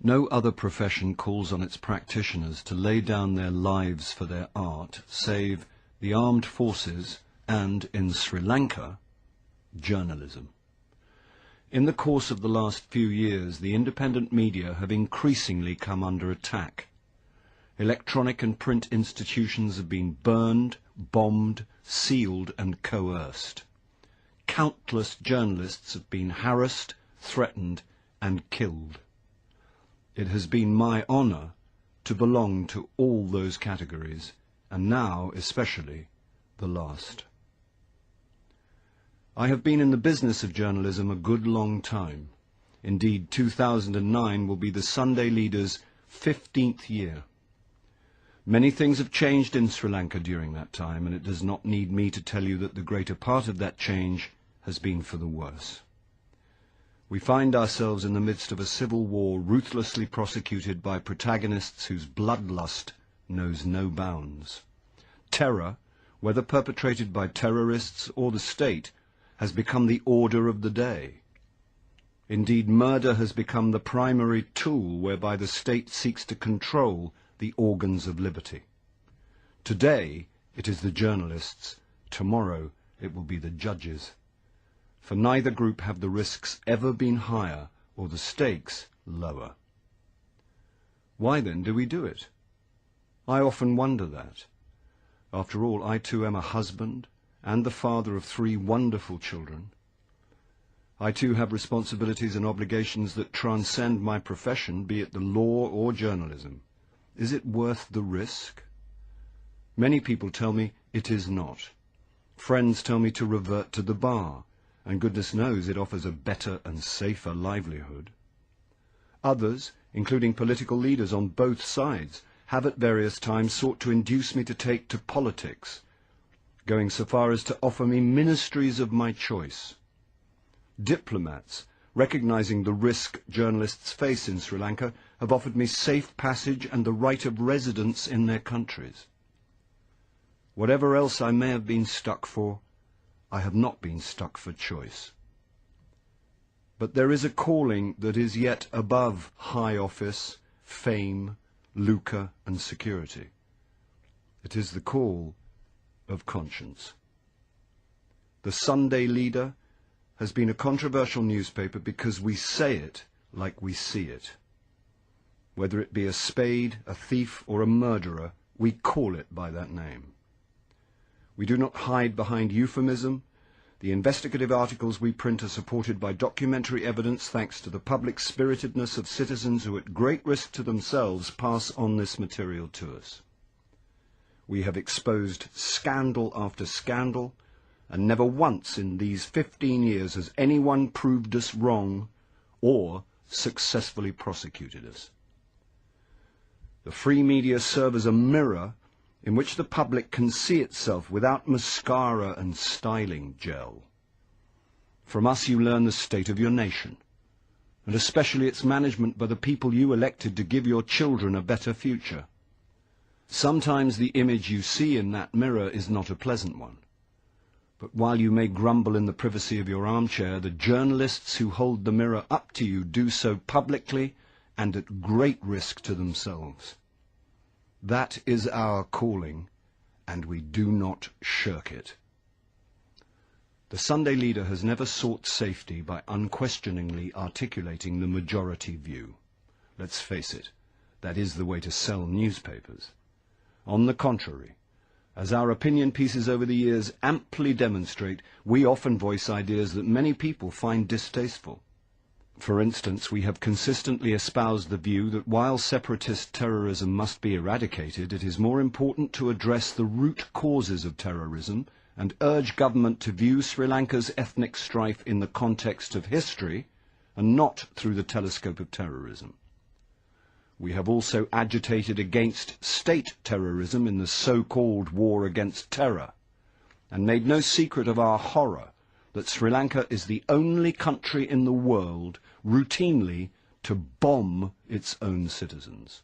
No other profession calls on its practitioners to lay down their lives for their art, save the armed forces and, in Sri Lanka, journalism. In the course of the last few years, the independent media have increasingly come under attack. Electronic and print institutions have been burned, bombed, sealed and coerced. Countless journalists have been harassed, threatened and killed. It has been my honour to belong to all those categories, and now especially the last. I have been in the business of journalism a good long time. Indeed, 2009 will be the Sunday Leader's 15th year. Many things have changed in Sri Lanka during that time, and it does not need me to tell you that the greater part of that change has been for the worse. We find ourselves in the midst of a civil war ruthlessly prosecuted by protagonists whose bloodlust knows no bounds. Terror, whether perpetrated by terrorists or the state, has become the order of the day. Indeed, murder has become the primary tool whereby the state seeks to control the organs of liberty. Today it is the journalists, tomorrow it will be the judges. For neither group have the risks ever been higher or the stakes lower. Why then do we do it? I often wonder that. After all, I too am a husband and the father of 3 wonderful children. I too have responsibilities and obligations that transcend my profession, be it the law or journalism. Is it worth the risk? Many people tell me it is not. Friends tell me to revert to the bar, and goodness knows it offers a better and safer livelihood. Others, including political leaders on both sides, have at various times sought to induce me to take to politics, going so far as to offer me ministries of my choice. Diplomats, recognizing the risk journalists face in Sri Lanka, have offered me safe passage and the right of residence in their countries. Whatever else I may have been stuck for, I have not been stuck for choice. But there is a calling that is yet above high office, fame, lucre and security. It is the call of conscience. The Sunday Leader has been a controversial newspaper because we say it like we see it. Whether it be a spade, a thief or a murderer, we call it by that name. We do not hide behind euphemism. The investigative articles we print are supported by documentary evidence thanks to the public spiritedness of citizens who at great risk to themselves pass on this material to us. We have exposed scandal after scandal, and never once in these 15 years has anyone proved us wrong or successfully prosecuted us. The free media serve as a mirror in which the public can see itself without mascara and styling gel. From us you learn the state of your nation, and especially its management by the people you elected to give your children a better future. Sometimes the image you see in that mirror is not a pleasant one. But while you may grumble in the privacy of your armchair, the journalists who hold the mirror up to you do so publicly and at great risk to themselves. That is our calling, and we do not shirk it. The Sunday Leader has never sought safety by unquestioningly articulating the majority view. Let's face it, that is the way to sell newspapers. On the contrary, as our opinion pieces over the years amply demonstrate, we often voice ideas that many people find distasteful. For instance, we have consistently espoused the view that while separatist terrorism must be eradicated, it is more important to address the root causes of terrorism and urge government to view Sri Lanka's ethnic strife in the context of history and not through the telescope of terrorism. We have also agitated against state terrorism in the so-called war against terror, and made no secret of our horror that Sri Lanka is the only country in the world routinely to bomb its own citizens.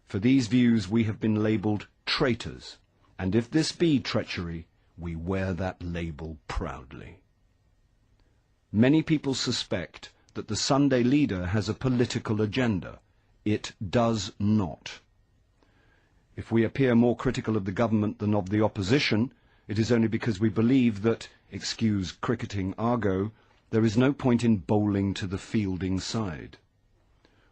For these views we have been labelled traitors, and if this be treachery, we wear that label proudly. Many people suspect that the Sunday leader has a political agenda. It does not. If we appear more critical of the government than of the opposition, it is only because we believe that, excuse cricketing argot, there is no point in bowling to the fielding side.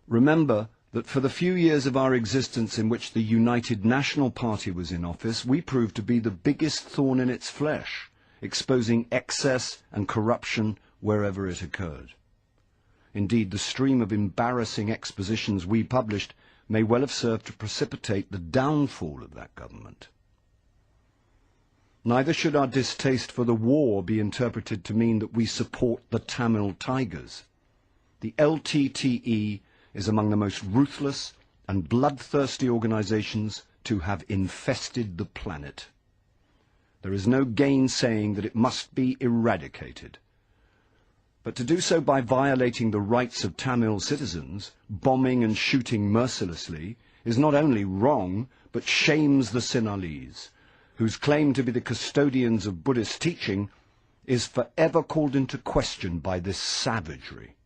Remember that for the few years of our existence in which the United National Party was in office, we proved to be the biggest thorn in its flesh, exposing excess and corruption wherever it occurred. Indeed, the stream of embarrassing expositions we published may well have served to precipitate the downfall of that government. Neither should our distaste for the war be interpreted to mean that we support the Tamil Tigers. The LTTE is among the most ruthless and bloodthirsty organizations to have infested the planet. There is no gainsaying that it must be eradicated. But to do so by violating the rights of Tamil citizens, bombing and shooting mercilessly, is not only wrong, but shames the Sinhalese, whose claim to be the custodians of Buddhist teaching is forever called into question by this savagery,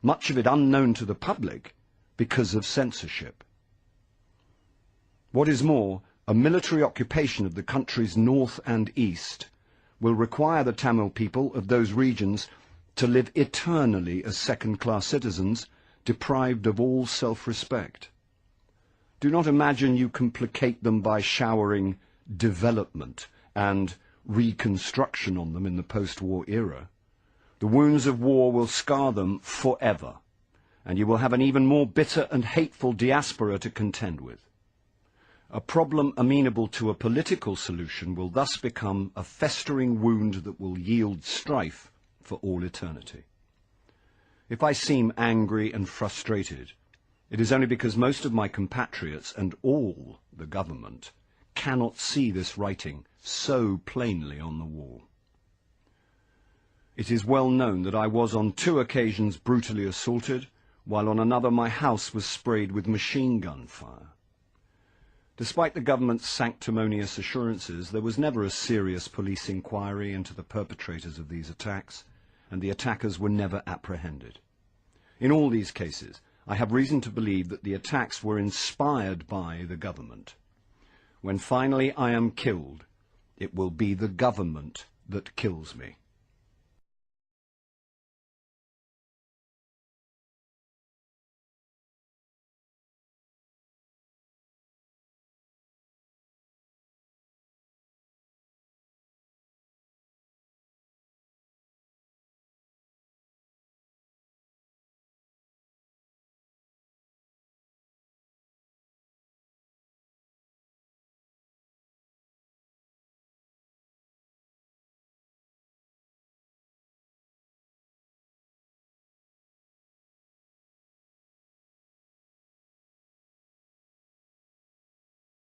much of it unknown to the public because of censorship. What is more, a military occupation of the country's north and east will require the Tamil people of those regions to live eternally as second-class citizens, deprived of all self-respect. Do not imagine you can placate them by showering development and reconstruction on them in the post-war era. The wounds of war will scar them forever, and you will have an even more bitter and hateful diaspora to contend with. A problem amenable to a political solution will thus become a festering wound that will yield strife for all eternity. If I seem angry and frustrated, it is only because most of my compatriots and all the government cannot see this writing so plainly on the wall. It is well known that I was on 2 occasions brutally assaulted, while on another my house was sprayed with machine gun fire. Despite the government's sanctimonious assurances, there was never a serious police inquiry into the perpetrators of these attacks, and the attackers were never apprehended. In all these cases, I have reason to believe that the attacks were inspired by the government. When finally I am killed, it will be the government that kills me.